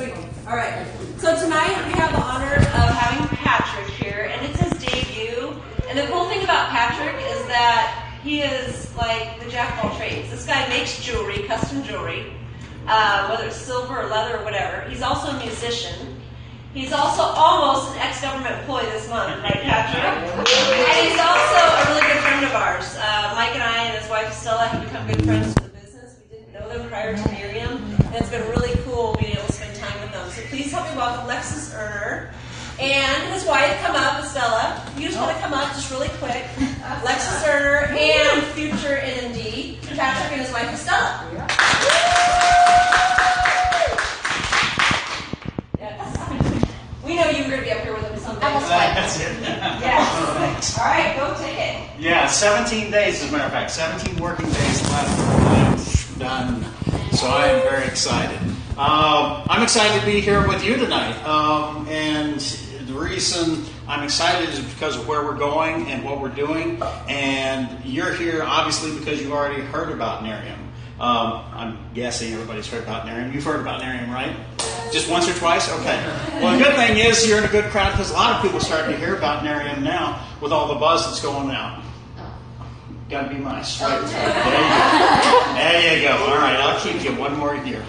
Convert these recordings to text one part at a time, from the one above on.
sweet. All right. So tonight we have the honor of having Patrick here, and it's his debut. And the cool thing about Patrick is that he is like the jack of all trades. This guy makes jewelry, custom jewelry, whether it's silver or leather or whatever. He's also a musician. He's also almost an ex-government employee this month, right, Patrick? And he's also a really good friend of ours. Mike and I and his wife Stella have become good friends through the business. We didn't know them prior to Nerium, and it's been really cool being able to spend time with them. So please help me welcome Lexus Erner and his wife. Come up, Stella. You just want to come up just really quick. Lexus Erner and future NMD, Patrick and his wife Stella. We know you were going to be up here with them someday. That's it. Yes. All right, go take it. Yeah, 17 days, as a matter of fact. 17 working days left. I'm done. So I am very excited. I'm excited to be here with you tonight. And the reason I'm excited is because of where we're going and what we're doing. And you're here, obviously, because you already heard about Nerium. I'm guessing everybody's heard about Nerium. You've heard about Nerium, right? Just once or twice? Okay. Well, the good thing is you're in a good crowd because a lot of people are starting to hear about Nerium now with all the buzz that's going out. Got to be nice, right? There you go. All right, I'll keep you one more year.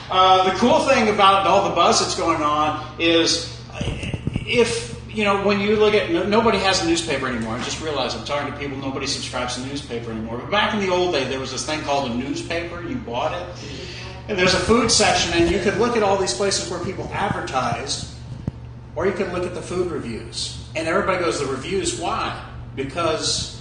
The cool thing about all the buzz that's going on is if, you know, when you look at, nobody has a newspaper anymore. I just realized I'm talking to people, nobody subscribes to the newspaper anymore. But back in the old day, there was this thing called a newspaper. You bought it. And there's a food section, and you could look at all these places where people advertised, or you could look at the food reviews. And everybody goes, the reviews, why? Because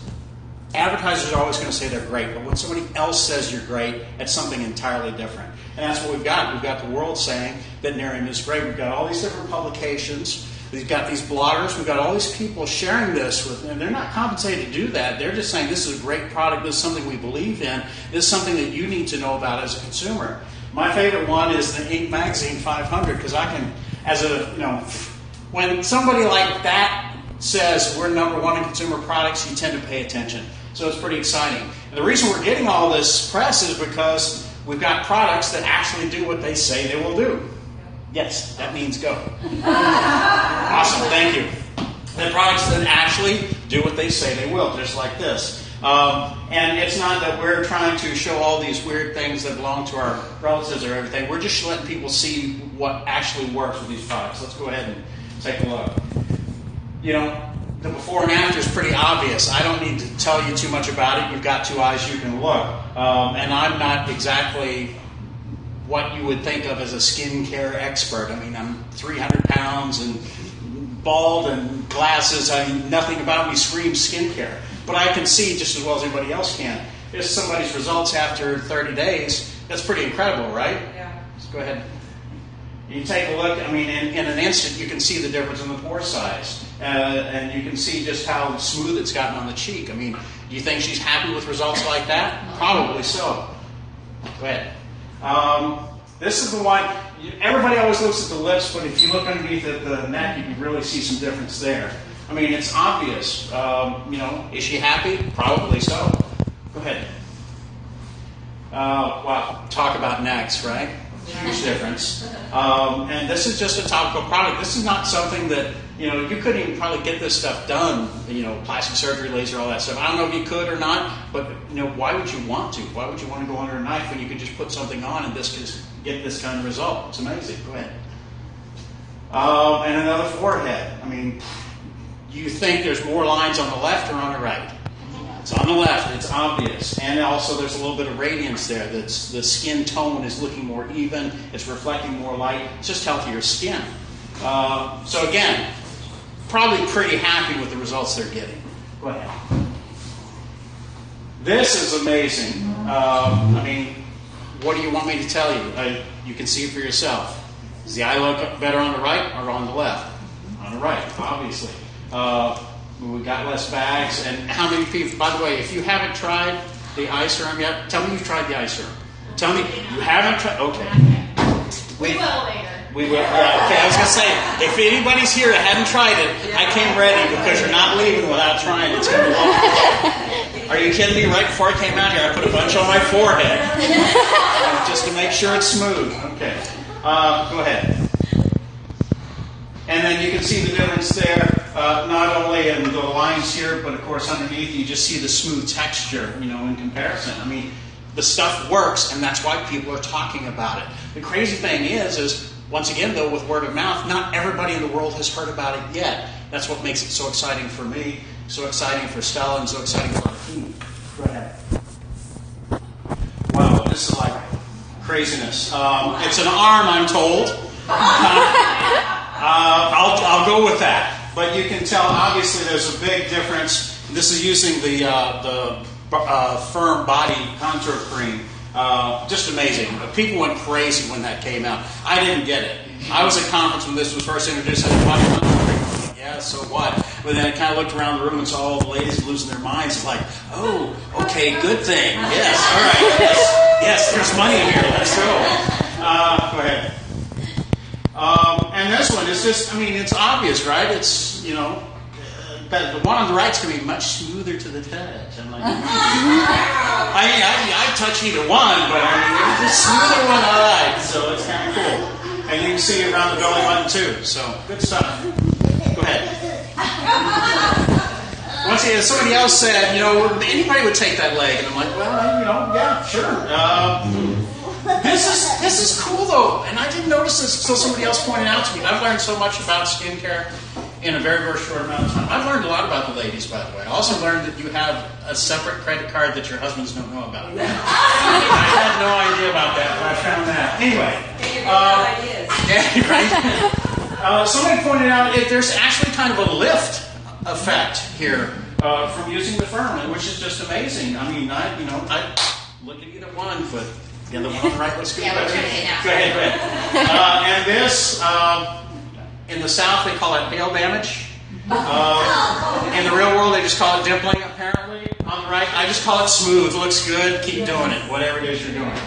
advertisers are always going to say they're great, but when somebody else says you're great, it's something entirely different. And that's what we've got. We've got the world saying that Nerium is great. We've got all these different publications. We've got these bloggers. We've got all these people sharing this with, and they're not compensated to do that. They're just saying this is a great product. This is something we believe in. This is something that you need to know about as a consumer. My favorite one is the Inc. Magazine 500 because I can, as a, you know, when somebody like that says we're number one in consumer products, you tend to pay attention. So it's pretty exciting. And the reason we're getting all this press is because we've got products that actually do what they say they will do. Yes, that means go. Awesome, thank you. The products that actually do what they say they will, just like this. And it's not that we're trying to show all these weird things that belong to our relatives or everything. We're just letting people see what actually works with these products. Let's go ahead and take a look. You know, the before and after is pretty obvious. I don't need to tell you too much about it. You've got two eyes, you can look. And I'm not exactly what you would think of as a skincare expert. I mean, I'm 300 pounds and bald and glasses. I mean, nothing about me screams skincare. But I can see just as well as anybody else can. If somebody's results after 30 days, that's pretty incredible, right? Yeah. Let's go ahead. You take a look, I mean, in an instant, you can see the difference in the pore size. And you can see just how smooth it's gotten on the cheek. I mean, do you think she's happy with results like that? Probably so. Go ahead. This is the one, everybody always looks at the lips, but if you look underneath at the neck, you can really see some difference there. I mean, it's obvious. You know, is she happy? Probably so. Go ahead. Wow, talk about necks, right? Huge difference. And this is just a topical product. This is not something that, you know, you couldn't even probably get this stuff done, you know, plastic surgery, laser, all that stuff. I don't know if you could or not, but, you know, why would you want to? Why would you want to go under a knife when you could just put something on and this could get this kind of result? It's amazing. Go ahead. And another forehead. I mean, you think there's more lines on the left or on the right? It's on the left. It's obvious. And also there's a little bit of radiance there. That's, the skin tone is looking more even. It's reflecting more light. It's just healthier skin. So again, probably pretty happy with the results they're getting. Go ahead. This is amazing. I mean, what do you want me to tell you? You can see it for yourself. Does the eye look better on the right or on the left? On the right, obviously. We've got less bags. And how many people, by the way, if you haven't tried the eye serum yet, tell me you've tried the eye serum. Tell me you haven't tried. Okay. We will later. We will. Yeah, okay, I was going to say, if anybody's here that hadn't tried it, I came ready because you're not leaving without trying it. It's going to be long. Are you kidding me? Right before I came out here, I put a bunch on my forehead just to make sure it's smooth. Okay. Go ahead. And then you can see the difference there, not only in the lines here, but of course underneath you just see the smooth texture, in comparison. I mean, the stuff works, and that's why people are talking about it. The crazy thing is once again, though, with word of mouth, not everybody in the world has heard about it yet. That's what makes it so exciting for me, so exciting for Stella, and so exciting for our team. Go ahead. Wow, this is like craziness. It's an arm, I'm told. I'll go with that. But you can tell, obviously, there's a big difference. This is using the firm body contour cream. Just amazing. People went crazy when that came out. I didn't get it. I was at conference when this was first introduced. I said, body contour cream. Yeah, so what? But then I kind of looked around the room and saw all the ladies losing their minds. Like, oh, okay, good thing. Yes, all right. Yes, there's money here. Let's go. Go ahead. And this one is just, it's obvious, right? It's, the one on the right's going to be much smoother to the touch. I'm like, I'd touch either one, but there's a smoother one all right, so it's kind of cool. And you can see it around the belly button too, so good stuff. Go ahead. Once again, somebody else said, anybody would take that leg, and I'm like, well, yeah, sure. This is cool though, and I didn't notice this until somebody else pointed out to me. I've learned so much about skincare in a very, very short amount of time. I've learned a lot about the ladies, by the way. I also learned that you have a separate credit card that your husbands don't know about. I had no idea about that, but I found that. Anyway. Somebody pointed out there's actually kind of a lift effect here from using the firm, which is just amazing. I look at either one, but the other one on the right looks good. Yeah, we're turning it now. Go ahead. And this, in the South, they call it hail damage. In the real world, they just call it dimpling, apparently. On the right, I just call it smooth. Looks good. Keep doing it, whatever it is you're doing.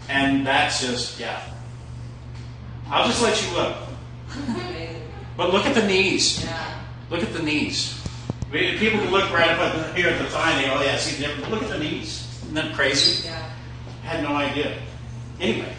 And that's just, I'll just let you look. But look at the knees. Look at the knees. People can look right up here at the thigh and they go, see the difference. Look at the knees. Isn't that crazy? I had no idea. Anyway.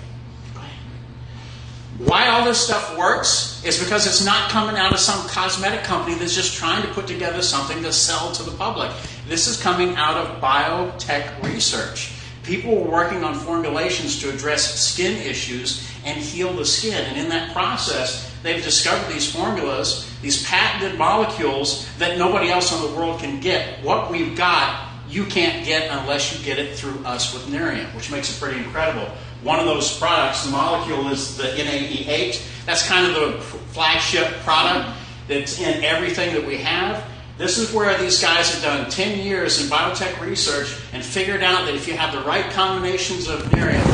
Why all this stuff works is because it's not coming out of some cosmetic company that's just trying to put together something to sell to the public. This is coming out of biotech research. People were working on formulations to address skin issues and heal the skin. And in that process, they've discovered these formulas, these patented molecules that nobody else in the world can get. What we've got, you can't get unless you get it through us with Nerium, which makes it pretty incredible. One of those products, the molecule is the NAE8. That's kind of the flagship product that's in everything that we have. This is where these guys have done 10 years in biotech research and figured out that if you have the right combinations of Nerium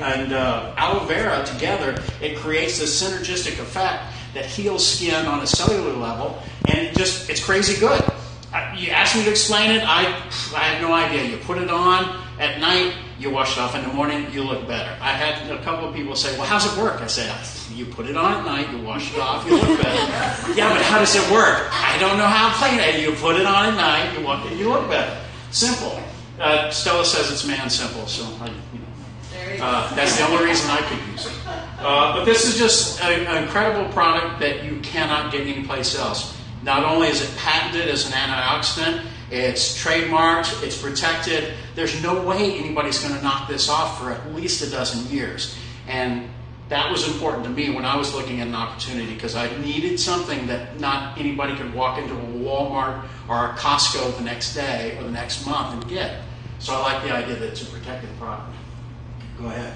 and aloe vera together, it creates this synergistic effect that heals skin on a cellular level, and it's crazy good. You asked me to explain it, I have no idea. You put it on at night, you wash it off in the morning, you look better. I had a couple of people say, well, how's it work? I said, you put it on at night, you wash it off, you look better. Yeah, but how does it work? I don't know how to play it. You put it on at night, you look better. Simple. Stella says it's man simple, so that's the only reason I could use it. But this is just an incredible product that you cannot get anyplace else. Not only is it patented as an antioxidant, it's trademarked, it's protected. There's no way anybody's going to knock this off for at least a dozen years. And that was important to me when I was looking at an opportunity, because I needed something that not anybody could walk into a Walmart or a Costco the next day or the next month and get. So I like the idea that it's a protected product. Go ahead.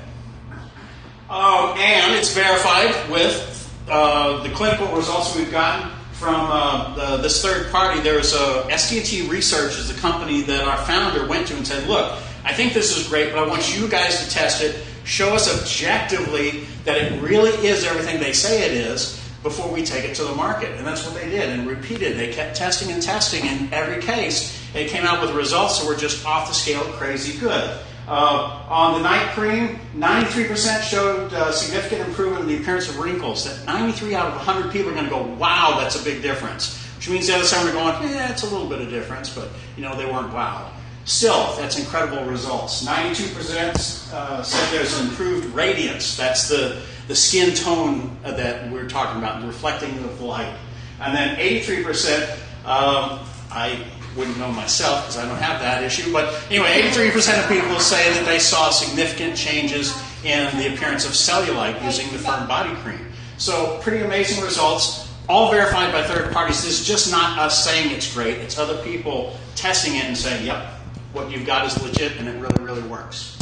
And it's verified with the clinical results we've gotten from this third party. There's ST&T Research is the company that our founder went to and said, look, I think this is great, but I want you guys to test it. Show us objectively that it really is everything they say it is before we take it to the market. And that's what they did and repeated. They kept testing and testing. In every case, it came out with results that were just off the scale crazy good. On the night cream, 93% showed significant improvement in the appearance of wrinkles. That 93 out of 100 people are going to go, wow, that's a big difference. which means the other side are going, it's a little bit of difference, but they weren't wow. Still, that's incredible results. 92% said there's improved radiance. That's the skin tone that we're talking about, reflecting of light. And then 83%, I wouldn't know myself because I don't have that issue, but anyway, 83% of people say that they saw significant changes in the appearance of cellulite using the Firm Body Cream. So pretty amazing results, all verified by third parties. This is just not us saying it's great. It's other people testing it and saying, yep, what you've got is legit and it really, really works.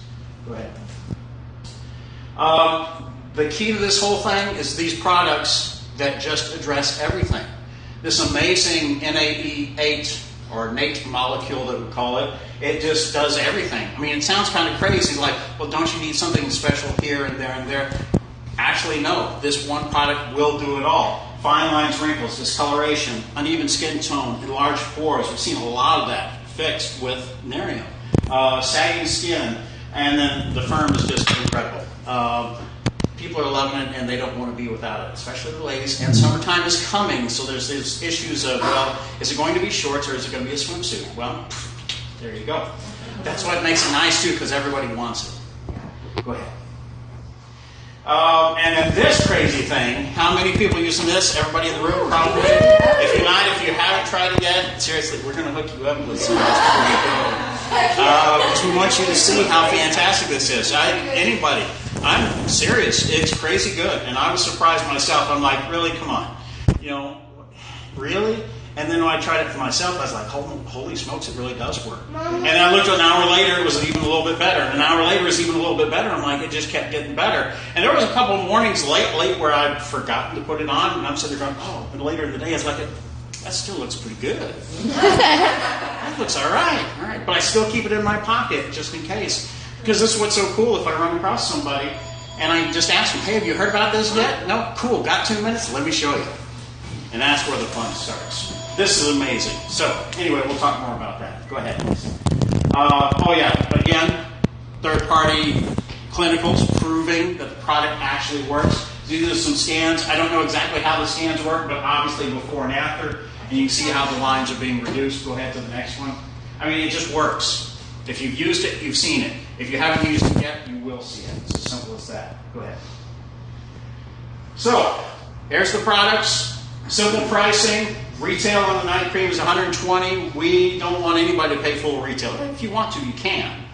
Go ahead. The key to this whole thing is these products that just address everything. This amazing NAE8 or NATE molecule that we call it, it just does everything. I mean, it sounds kind of crazy, like, well, don't you need something special here and there and there? Actually, no. This one product will do it all. Fine lines, wrinkles, discoloration, uneven skin tone, enlarged pores. We've seen a lot of that fixed with Nerium. Sagging skin, and then the Firm is just incredible. People are loving it, and they don't want to be without it, especially the ladies. And summertime is coming, so there's these issues of, well, is it going to be shorts or is it going to be a swimsuit? Well, there you go. That's what makes it nice, too, because everybody wants it. Go ahead. And then this crazy thing, how many people using this? Everybody in the room, probably. If you're not, if you haven't tried it yet, seriously, we're going to hook you up with some of this. Because we want you to see how fantastic this is. Anybody. I'm serious. It's crazy good. And I was surprised myself. I'm like, really? Come on. Really? And then when I tried it for myself, I was like, holy smokes, it really does work. And I looked an hour later, it was even a little bit better. And an hour later, it was even a little bit better. I'm like, it just kept getting better. And there was a couple of mornings late where I'd forgotten to put it on. And I'm sitting there going, and later in the day, I was like, that still looks pretty good. That looks all right. But I still keep it in my pocket just in case. Because this is what's so cool. If I run across somebody and I just ask them, hey, have you heard about this yet? No? Cool. Got 2 minutes? Let me show you. And that's where the fun starts. This is amazing. So, anyway, we'll talk more about that. Go ahead, please. Again, third-party clinicals proving that the product actually works. These are some scans. I don't know exactly how the scans work, but obviously before and after. And you can see how the lines are being reduced. Go ahead to the next one. I mean, it just works. If you've used it, you've seen it. If you haven't used it yet, you will see it. It's as simple as that. Go ahead. So, here's the products. Simple pricing. Retail on the night cream is $120. We don't want anybody to pay full retail. If you want to, you can.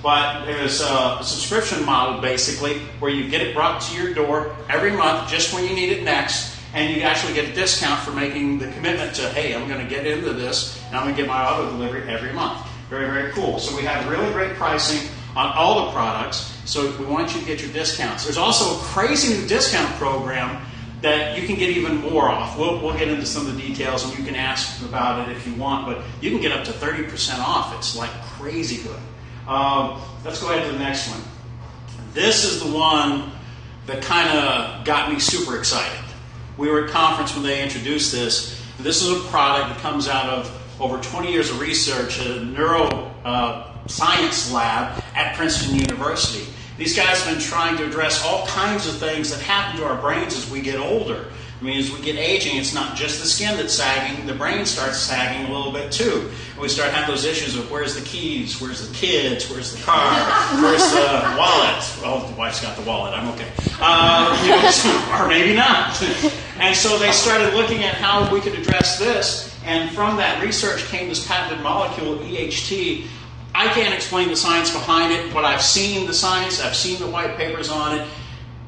But there's a subscription model, basically, where you get it brought to your door every month, just when you need it next, and you actually get a discount for making the commitment to, hey, I'm going to get into this, and I'm going to get my auto delivery every month. Very, very cool. So we have really great pricing on all the products, so we want you to get your discounts. There's also a crazy new discount program that you can get even more off. We'll get into some of the details, and you can ask about it if you want, but you can get up to 30% off. It's like crazy good. Let's go ahead to the next one. This is the one that kind of got me super excited. We were at conference when they introduced this. This is a product that comes out of over 20 years of research at a neuroscience lab at Princeton University. These guys have been trying to address all kinds of things that happen to our brains as we get older. I mean, as we get aging, it's not just the skin that's sagging, the brain starts sagging a little bit too. And we start having those issues of where's the keys, where's the kids, where's the car, where's the wallet. Well, the wife's got the wallet, I'm okay. Or maybe not. And so they started looking at how we could address this, and from that research came this patented molecule, EHT. I can't explain the science behind it, but I've seen the science, I've seen the white papers on it.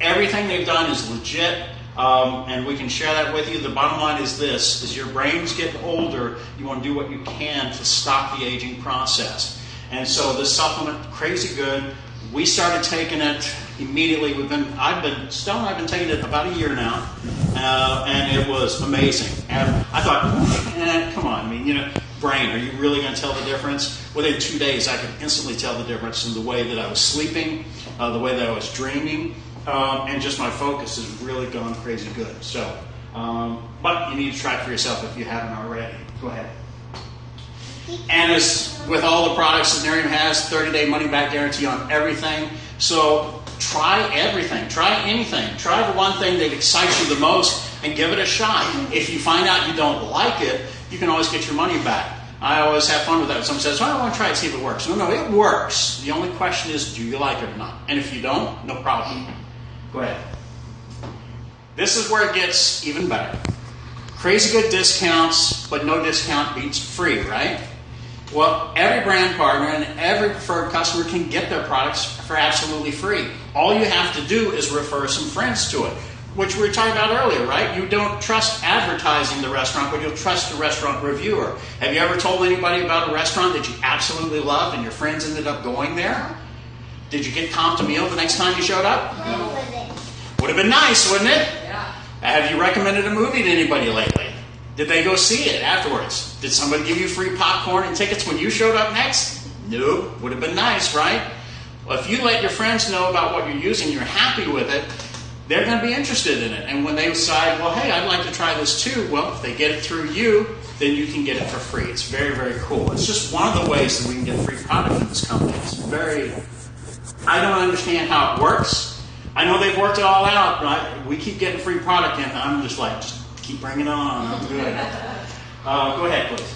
Everything they've done is legit. And we can share that with you. The bottom line is this: as your brain's getting older, you want to do what you can to stop the aging process. And so this supplement, crazy good. We started taking it immediately. I've been taking it about a year now, and it was amazing. And I thought, come on, brain, are you really going to tell the difference? Within 2 days, I could instantly tell the difference in the way that I was sleeping, the way that I was dreaming. And just my focus has really gone crazy good. So, but you need to try it for yourself if you haven't already. Go ahead. And as with all the products that Nerium has, 30-day money-back guarantee on everything. So try everything. Try anything. Try the one thing that excites you the most and give it a shot. If you find out you don't like it, you can always get your money back. I always have fun with that. When someone says, I want to try it, see if it works. No, it works. The only question is, do you like it or not? And if you don't, no problem. Go ahead. This is where it gets even better. Crazy good discounts, but no discount beats free, right? Well, every brand partner and every preferred customer can get their products for absolutely free. All you have to do is refer some friends to it, which we were talking about earlier, right? You don't trust advertising the restaurant, but you'll trust the restaurant reviewer. Have you ever told anybody about a restaurant that you absolutely loved and your friends ended up going there? Did you get comped a meal the next time you showed up? Would have been nice, wouldn't it? Yeah. Have you recommended a movie to anybody lately? Did they go see it afterwards? Did somebody give you free popcorn and tickets when you showed up next? No. Would have been nice, right? Well, if you let your friends know about what you're using, you're happy with it, they're going to be interested in it. And when they decide, well, hey, I'd like to try this too, well, if they get it through you, then you can get it for free. It's very, very cool. It's just one of the ways that we can get free product from this company. It's very... I don't understand how it works. I know they've worked it all out, right? We keep getting free product in, and I'm just like, just keep bringing it on. I'm good. Go ahead, please.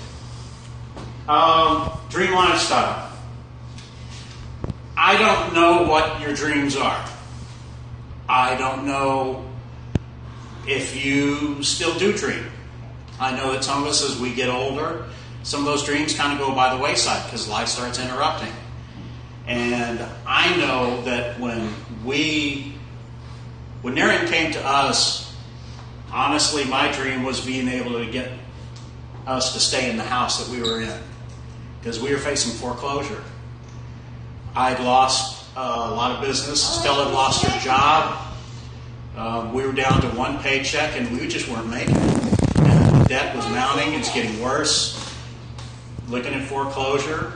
Dream lifestyle. I don't know what your dreams are. I don't know if you still do dream. I know that some of us, as we get older, some of those dreams kind of go by the wayside because life starts interrupting. And I know that when Nerium came to us, honestly, my dream was being able to get us to stay in the house that we were in because we were facing foreclosure. I'd lost a lot of business. Stella had lost her job. We were down to one paycheck, and we just weren't making it. And the debt was mounting. It's getting worse. Looking at foreclosure.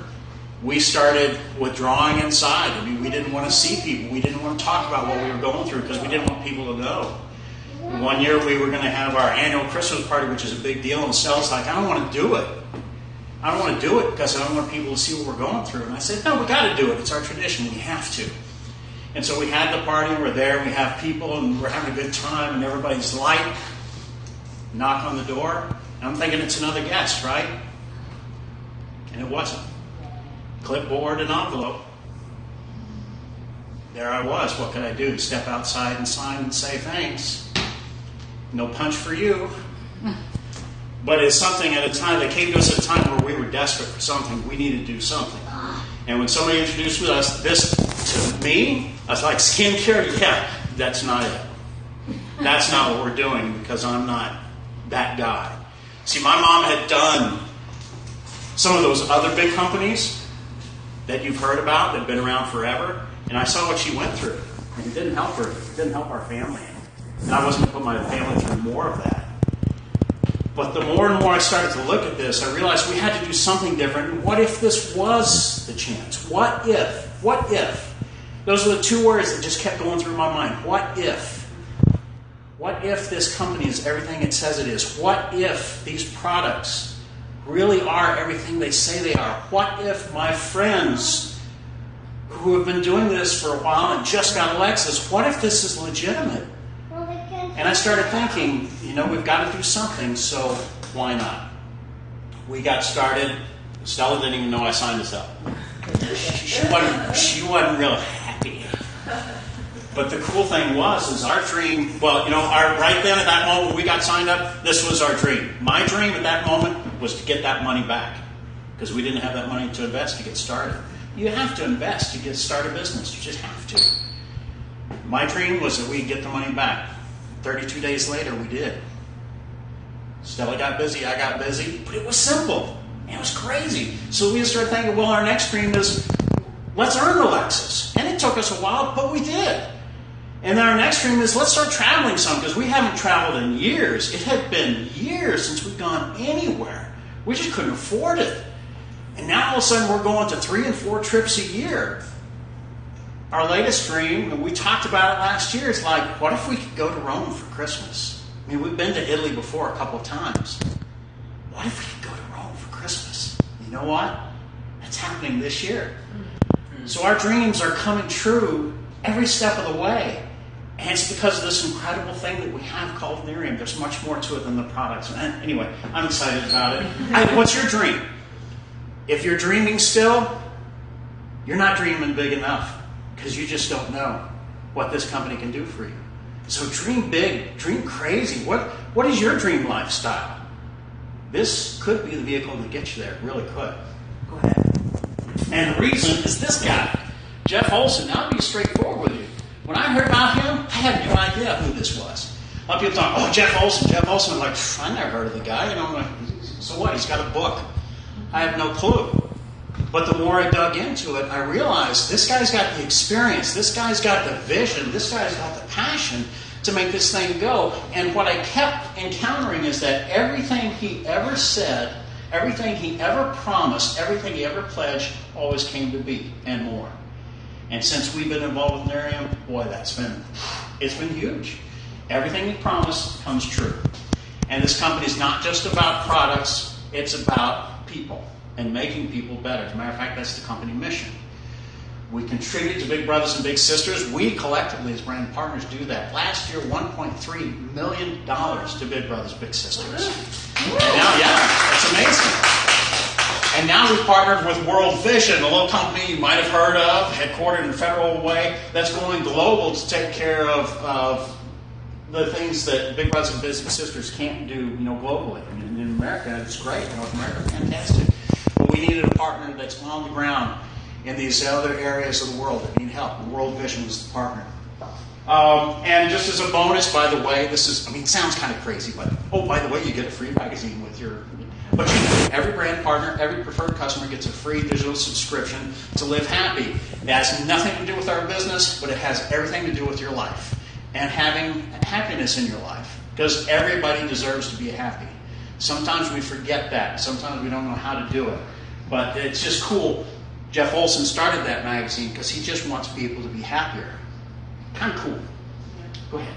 We started withdrawing inside. I mean, we didn't want to see people. We didn't want to talk about what we were going through because we didn't want people to know. One year we were going to have our annual Christmas party, which is a big deal, and Stella's like, I don't want to do it. I don't want to do it because I don't want people to see what we're going through. And I said, no, we got to do it. It's our tradition. We have to. And so we had the party, and we're there, and we have people, and we're having a good time, and everybody's light. Knock on the door. And I'm thinking it's another guest, right? And it wasn't. Clipboard and envelope. There I was. What could I do? Step outside and sign and say thanks. No punch for you. But it's something at a time that came to us at a time where we were desperate for something. We needed to do something. And when somebody introduced this to me, I was like, skincare? Yeah, that's not it. That's not what we're doing because I'm not that guy. See, my mom had done some of those other big companies that you've heard about that have been around forever, and I saw what she went through. And it didn't help her. It didn't help our family. And I wasn't going to put my family through more of that. But the more and more I started to look at this, I realized we had to do something different. What if this was the chance? What if? What if? Those are the two words that just kept going through my mind. What if? What if this company is everything it says it is? What if these products really are everything they say they are? What if my friends who have been doing this for a while and just got Alexis, what if this is legitimate? And I started thinking, we've got to do something, so why not? We got started. Stella didn't even know I signed this up. She wasn't real happy. But the cool thing is our dream, right then at that moment when we got signed up, this was our dream. My dream at that moment was to get that money back because we didn't have that money to invest to get started. You have to invest to get started a business. You just have to. My dream was that we'd get the money back. 32 days later, we did. Stella got busy, I got busy, but it was simple. It was crazy. So we started thinking, our next dream is, let's earn the Lexus. And it took us a while, but we did. And then our next dream is, let's start traveling some, because we haven't traveled in years. It had been years since we've gone anywhere. We just couldn't afford it. And now all of a sudden we're going to 3 and 4 trips a year. Our latest dream, and we talked about it last year, is like, what if we could go to Rome for Christmas? I mean, we've been to Italy before a couple of times. What if we could go to Rome for Christmas? You know what? That's happening this year. So our dreams are coming true every step of the way. And it's because of this incredible thing that we have called Nerium. There's much more to it than the products. And anyway, I'm excited about it. What's your dream? If you're dreaming still, you're not dreaming big enough because you just don't know what this company can do for you. So dream big, dream crazy. What is your dream lifestyle? This could be the vehicle that gets you there. It really could. Go ahead. And the reason is this guy, Jeff Olson. Now, I'll be straightforward with you. When I heard about him, I had no idea who this was. A lot of people thought, oh, Jeff Olson. I'm like, I never heard of the guy. You know, I'm like, so what? He's got a book. I have no clue. But the more I dug into it, I realized this guy's got the experience. This guy's got the vision. This guy's got the passion to make this thing go. And what I kept encountering is that everything he ever said, everything he ever promised, everything he ever pledged always came to be and more. And since we've been involved with Nerium, boy, it's been huge. Everything he promised comes true. And this company is not just about products, it's about people and making people better. As a matter of fact, that's the company mission. We contribute to Big Brothers and Big Sisters. We collectively, as brand partners, do that. Last year, $1.3 million to Big Brothers, Big Sisters. And now, that's amazing. And now we've partnered with World Vision, a little company you might have heard of, headquartered in Federal Way, that's going global to take care of the things that Big Brothers and Big Sisters can't do, globally. I mean, in America, it's great. North America, fantastic. But we needed a partner that's on the ground in these other areas of the world that need help. World Vision was the partner. And just as a bonus, by the way, it sounds kind of crazy, but, by the way, you get a free magazine with your... But every brand partner, every preferred customer gets a free digital subscription to Live Happy. It has nothing to do with our business, but it has everything to do with your life and having happiness in your life, because everybody deserves to be happy. Sometimes we forget that. Sometimes we don't know how to do it. But it's just cool. Jeff Olson started that magazine because he just wants people to be happier. Kind of cool. Go ahead.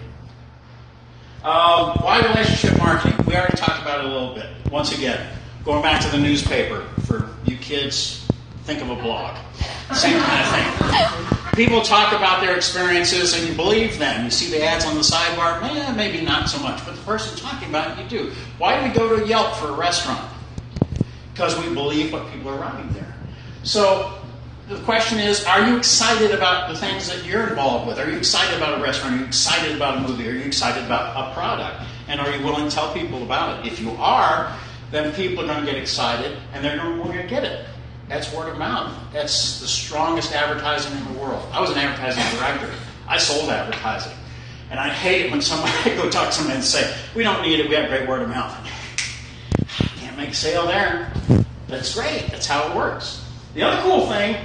Why relationship marketing? We already talked about it a little bit. Once again, going back to the newspaper. For you kids, think of a blog. Same kind of thing. People talk about their experiences and you believe them. You see the ads on the sidebar, maybe not so much. But the person talking about it, you do. Why do we go to Yelp for a restaurant? Because we believe what people are writing there. So the question is, are you excited about the things that you're involved with? Are you excited about a restaurant? Are you excited about a movie? Are you excited about a product? And are you willing to tell people about it? If you are, then people are going to get excited and they're going to get it. That's word of mouth. That's the strongest advertising in the world. I was an advertising director. I sold advertising. And I hate it when I go talk to somebody and say, we don't need it, we have great word of mouth. Can't make a sale there. That's great. That's how it works. The other cool thing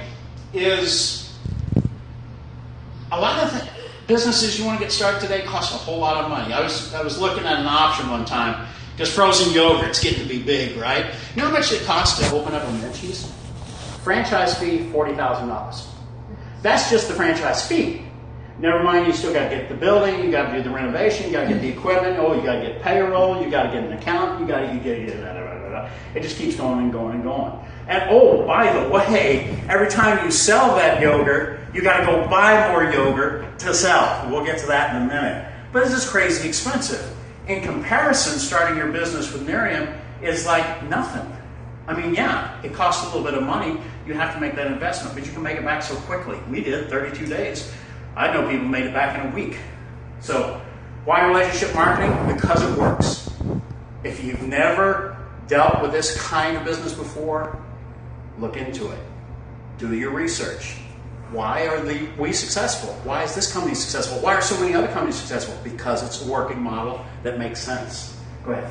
is a lot of businesses you want to get started today cost a whole lot of money. I was looking at an option one time because frozen yogurt's getting to be big, right? You know how much it costs to open up a Menchie's? Franchise fee, $40,000. That's just the franchise fee. Never mind, you still got to get the building, you got to do the renovation, you got to get the equipment, you got to get payroll, you got to get an account, you got to get it just keeps going and going and going. And by the way, every time you sell that yogurt, you got to go buy more yogurt to sell. We'll get to that in a minute. But this is crazy expensive. In comparison, starting your business with Nerium is like nothing. I mean, it costs a little bit of money. You have to make that investment, but you can make it back so quickly. We did 32 days. I know people made it back in a week. So, why relationship marketing? Because it works. If you've never dealt with this kind of business before, look into it. Do your research. Why are we successful? Why is this company successful? Why are so many other companies successful? Because it's a working model that makes sense. Go ahead.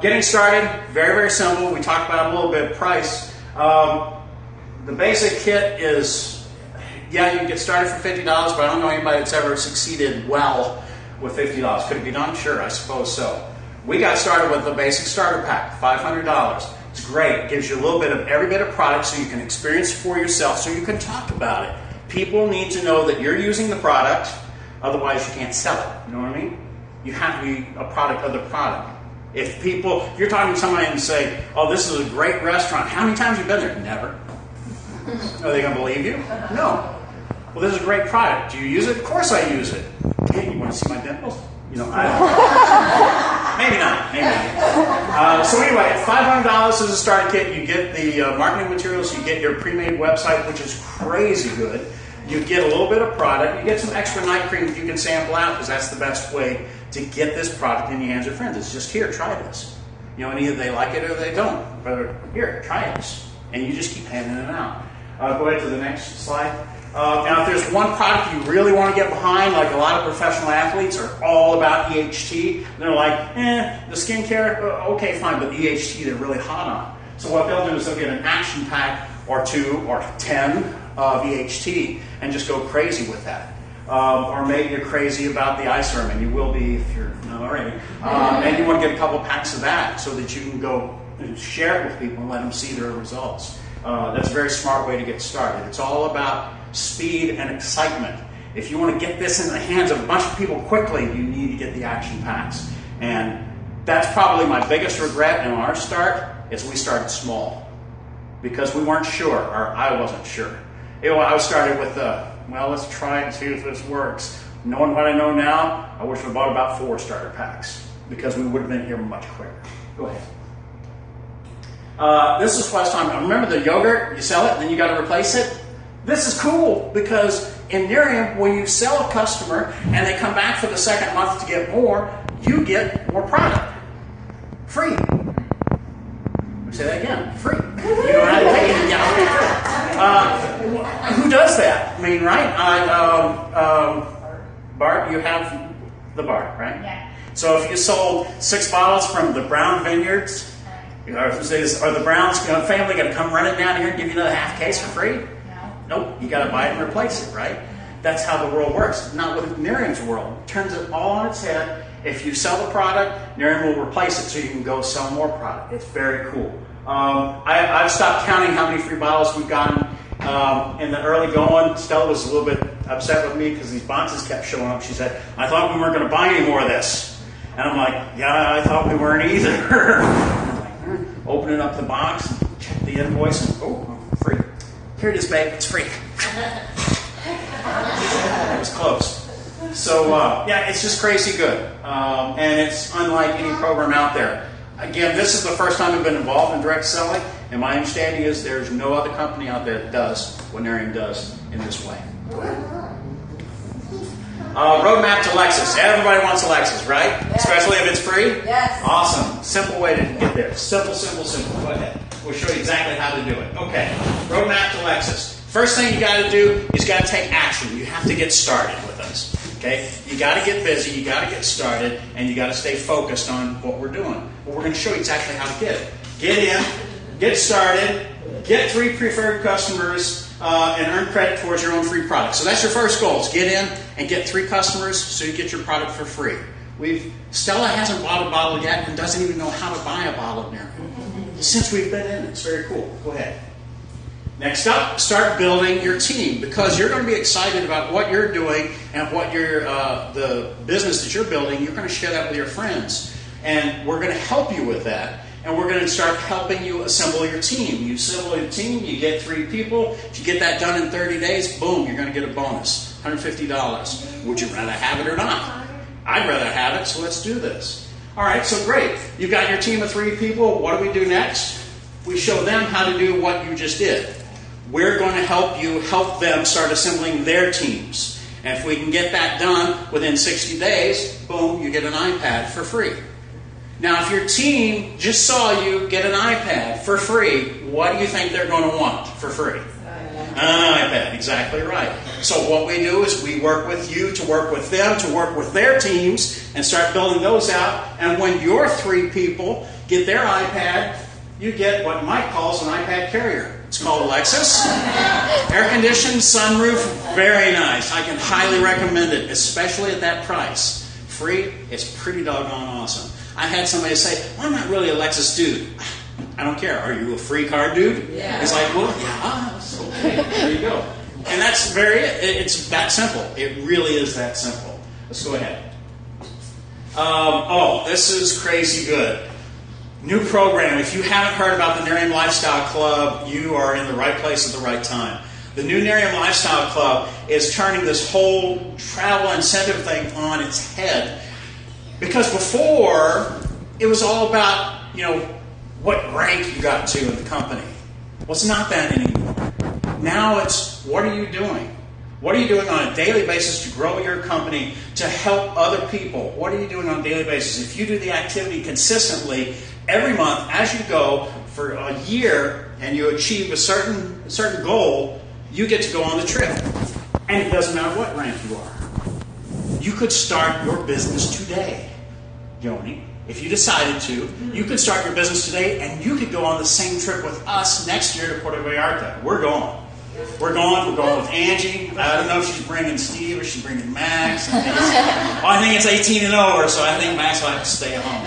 Getting started, very, very simple. We talked about it a little bit. Price. The basic kit is, you can get started for $50, but I don't know anybody that's ever succeeded well with $50. Could it be done? Sure, I suppose so. We got started with the basic starter pack, $500. It's great. It gives you a little bit of every bit of product so you can experience it for yourself, so you can talk about it. People need to know that you're using the product, otherwise you can't sell it. You know what I mean? You have to be a product of the product. If you're talking to somebody and say, this is a great restaurant. How many times have you been there? Never. Are they going to believe you? No. Well, this is a great product. Do you use it? Of course I use it. Hey, you want to see my dimples? You know, maybe not. Maybe not. So anyway, $500 is a starter kit. You get the marketing materials. You get your pre-made website, which is crazy good. You get a little bit of product. You get some extra night cream that you can sample out, because that's the best way to get this product in the hands of friends. It's just, here, try this. You know, and either they like it or they don't. But here, try this. And you just keep handing it out. Go ahead to the next slide. Now, if there's one product you really want to get behind, like a lot of professional athletes are all about EHT. They're like, the skincare, okay, fine, but EHT they're really hot on. So what they'll do is they'll get an action pack or 2 or 10 of EHT and just go crazy with that. Or maybe you're crazy about the eye serum, and you will be if you're not already. And you want to get a couple packs of that so that you can go and share it with people and let them see their results. That's a very smart way to get started. It's all about speed and excitement. If you want to get this in the hands of a bunch of people quickly, you need to get the action packs. And that's probably my biggest regret in our start, is we started small. Because we weren't sure, or I wasn't sure. I started with, well, let's try it and see if this works. Knowing what I know now, I wish we bought about 4 starter packs, because we would have been here much quicker. Go ahead. This is last time. Remember the yogurt? You sell it, then you got to replace it? This is cool, because in Nerium, when you sell a customer and they come back for the second month to get more, you get more product. Free. Let me say that again. Free. You don't have to pay it. Yeah. Who does that? I mean, right? Bart, you have the Bart, right? Yeah. So if you sold 6 bottles from the Brown Vineyards, are the Browns family going to come running down here and give you another half case for free? Nope, you got to buy it and replace it, right? That's how the world works. Not with Nerium's world. It turns it all on its head. If you sell the product, Nerium will replace it so you can go sell more product. It's very cool. I've stopped counting how many free bottles we've gotten in the early going. Stella was a little bit upset with me because these boxes kept showing up. She said, I thought we weren't going to buy any more of this. And I'm like, yeah, I thought we weren't either. Opening up the box, check the invoice, and oh, free. Here it is, babe. It's free. It was close. So, yeah, it's just crazy good. And it's unlike any program out there. Again, this is the first time I've been involved in direct selling, and my understanding is there's no other company out there that does what Nerium does in this way. Roadmap to Lexus. Everybody wants a Lexus, right? Yes. Especially if it's free? Yes. Awesome. Simple way to get there. Simple, simple, simple. Go ahead. We'll show you exactly how to do it. Okay. Roadmap to Lexus. First thing you got to do is got to take action. You have to get started with us. Okay? You got to get busy. You got to get started, and you got to stay focused on what we're doing. Well, we're going to show you exactly how to get it. Get in, get started, get 3 preferred customers, and earn credit towards your own free product. So that's your first goal, is get in and get 3 customers so you get your product for free. Stella hasn't bought a bottle yet and doesn't even know how to buy a bottle of Nerium. Since we've been in, it's very cool. Go ahead. Next up, start building your team, because you're going to be excited about what you're doing and what the business that you're building. You're going to share that with your friends, and we're going to help you with that. And we're going to start helping you assemble your team. You assemble your team, you get 3 people. If you get that done in 30 days, boom, you're going to get a bonus, $150. Would you rather have it or not? I'd rather have it, so let's do this. All right, so great. You've got your team of 3 people. What do we do next? We show them how to do what you just did. We're going to help them start assembling their teams. And if we can get that done within 60 days, boom, you get an iPad for free. Now, if your team just saw you get an iPad for free, what do you think they're going to want for free? An iPad, exactly right. So what we do is we work with you to work with them, to work with their teams, and start building those out. And when your 3 people get their iPad, you get what Mike calls an iPad carrier. It's called a Lexus. Air-conditioned, sunroof, very nice. I can highly recommend it, especially at that price. Free, it's pretty doggone awesome. I had somebody say, well, I'm not really a Lexus dude. I don't care. Are you a free car dude? Yeah. It's like, well, yeah, okay. There you go. And that's it's that simple. It really is that simple. Let's go ahead. This is crazy good. New program. If you haven't heard about the Nerium Lifestyle Club, you are in the right place at the right time. The new Nerium Lifestyle Club is turning this whole travel incentive thing on its head. Because before, it was all about, what rank you got to in the company. Well, it's not that anymore. Now it's, what are you doing? What are you doing on a daily basis to grow your company, to help other people? What are you doing on a daily basis? If you do the activity consistently, every month, as you go, for a year, and you achieve a certain goal, you get to go on the trip. And it doesn't matter what rank you are. You could start your business today, Joni. If you decided to, you could start your business today, and you could go on the same trip with us next year to Puerto Vallarta. We're going. We're going with Angie. I don't know if she's bringing Steve or she's bringing Max. I think it's 18 and over, so I think Max will have to stay at home.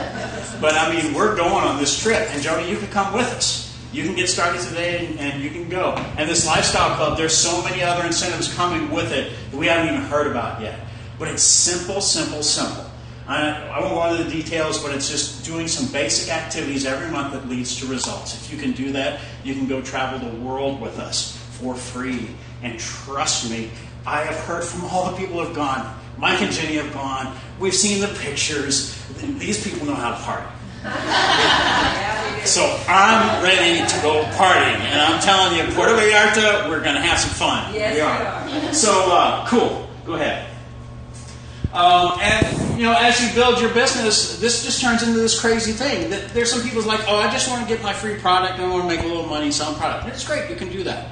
But we're going on this trip, and Joni, you can come with us. You can get started today, and you can go. And this lifestyle club, there's so many other incentives coming with it that we haven't even heard about yet. But it's simple, simple, simple. I won't go into the details, but it's just doing some basic activities every month that leads to results. If you can do that, you can go travel the world with us for free. And trust me, I have heard from all the people who have gone. Mike and Jenny have gone. We've seen the pictures. These people know how to party. So I'm ready to go partying. And I'm telling you, Puerto Vallarta, we're going to have some fun. Yes, we are. So, cool. Go ahead. And as you build your business, this just turns into this crazy thing. There's some people's like, I just want to get my free product. I want to make a little money selling product. And it's great. You can do that.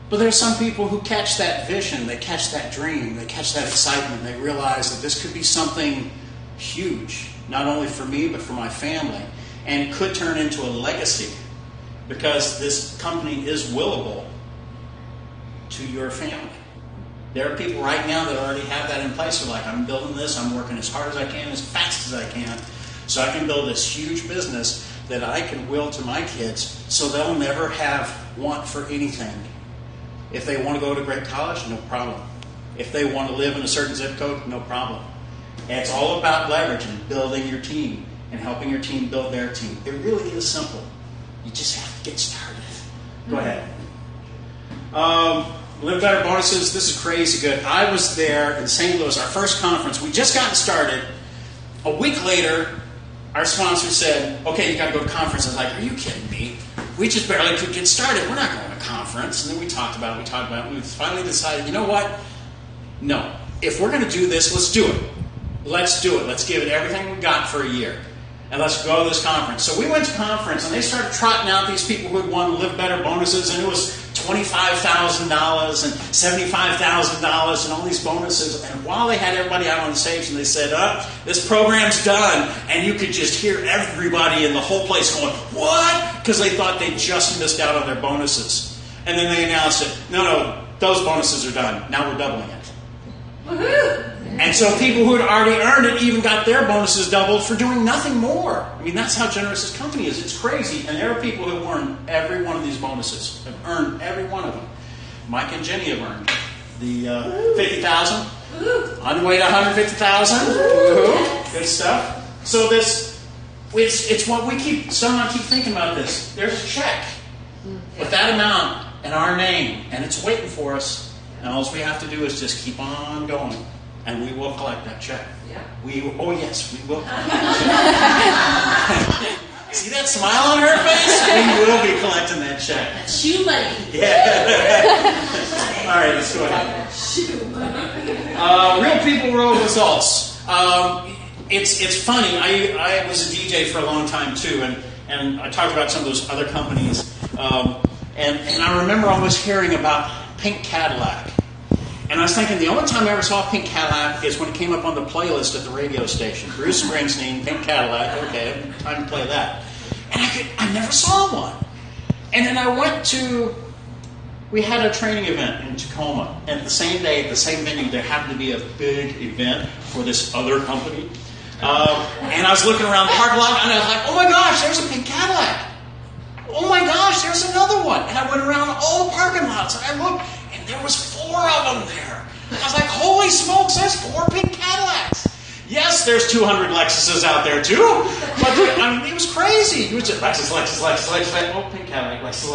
But there's some people who catch that vision. They catch that dream. They catch that excitement. They realize that this could be something huge, not only for me, but for my family, and could turn into a legacy because this company is willable to your family. There are people right now that already have that in place. They're like, I'm building this, I'm working as hard as I can, as fast as I can, so I can build this huge business that I can will to my kids so they'll never have want for anything. If they want to go to great college, no problem. If they want to live in a certain zip code, no problem. And it's all about leveraging, building your team, and helping your team build their team. It really is simple. You just have to get started. Go ahead. Live Better bonuses. This is crazy good. I was there in St. Louis, our first conference. We just gotten started. A week later, our sponsor said, okay, you got to go to conference. I was like, are you kidding me? We just barely could get started. We're not going to conference. And then we talked about it. We finally decided, you know what? No. If we're going to do this, let's do it. Let's do it. Let's give it everything we got for a year. And let's go to this conference. So we went to conference, and they started trotting out these people who had won Live Better bonuses, and it was $25,000 and $75,000 and all these bonuses. And while they had everybody out on the stage, and they said, this program's done, and you could just hear everybody in the whole place going, what? Because they thought they just missed out on their bonuses. And then they announced it, no, those bonuses are done. Now we're doubling it. Woohoo! And so people who had already earned it even got their bonuses doubled for doing nothing more. I mean, that's how generous this company is. It's crazy. And there are people who have earned every one of these bonuses, have earned every one of them. Mike and Jenny have earned the $50,000 on the way to $150,000. Good stuff. So it's what we keep. Some I keep thinking about this. There's a check with that amount and our name, and it's waiting for us. And all we have to do is just keep on going. And we will collect that check. Yeah. Oh yes, we will collect that check. See that smile on her face? We will be collecting that check. Shoe money. Yeah. All right, let's go ahead. Shoe money. Real people, real results. It's funny. I was a DJ for a long time too, and I talked about some of those other companies. And I remember always hearing about Pink Cadillac. And I was thinking, the only time I ever saw Pink Cadillac is when it came up on the playlist at the radio station. Bruce Springsteen, Pink Cadillac, okay, time to play that. And I never saw one. And then we had a training event in Tacoma. And the same day, at the same venue, there happened to be a big event for this other company. And I was looking around the parking lot, and I was like, oh my gosh, there's a Pink Cadillac. Oh my gosh, there's another one. And I went around all the parking lots, and I looked, and there was 4 of them there. I was like, holy smokes, there's 4 Pink Cadillacs. Yes, there's 200 Lexuses out there too, but it was crazy. It was just Lexus, oh, Pink Cadillac, Lexus.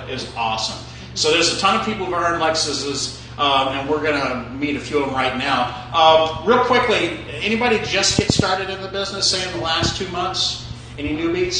It was awesome. So there's a ton of people who've earned Lexuses, and we're going to meet a few of them right now. Real quickly, anybody just get started in the business, say in the last 2 months? Any newbies?